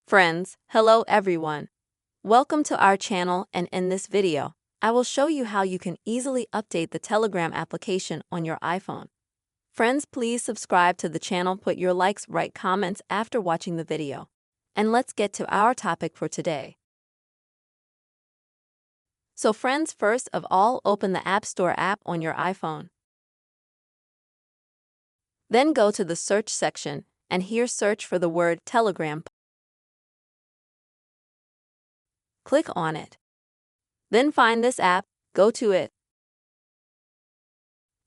Friends, hello everyone. Welcome to our channel, and in this video, I will show you how you can easily update the Telegram application on your iPhone. Friends, please subscribe to the channel, put your likes, write comments after watching the video. And let's get to our topic for today. So friends, first of all, open the App Store app on your iPhone. Then go to the search section, and here search for the word Telegram. Click on it. Then find this app, go to it.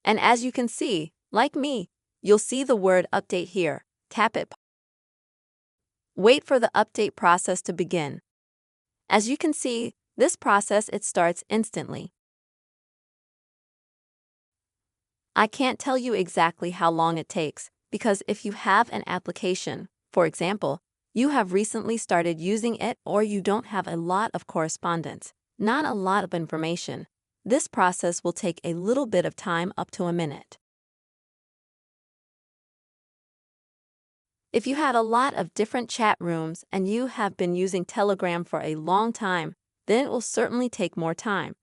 And as you can see, like me, you'll see the word update here. Tap it. Wait for the update process to begin. As you can see, this process it starts instantly. I can't tell you exactly how long it takes, because if you have an application, for example, you have recently started using it or you don't have a lot of correspondence, not a lot of information, this process will take a little bit of time, up to a minute. If you had a lot of different chat rooms and you have been using Telegram for a long time, then it will certainly take more time.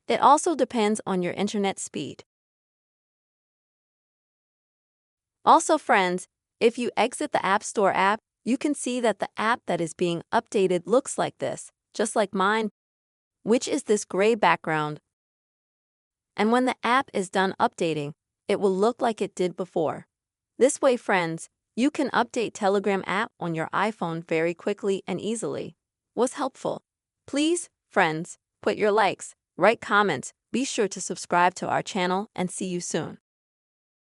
It also depends on your internet speed. Also friends, if you exit the App Store app, you can see that the app that is being updated looks like this, just like mine, which is this gray background. And when the app is done updating, it will look like it did before. This way, friends, you can update Telegram app on your iPhone very quickly and easily. Was helpful? Please, friends, put your likes, write comments, be sure to subscribe to our channel, and see you soon.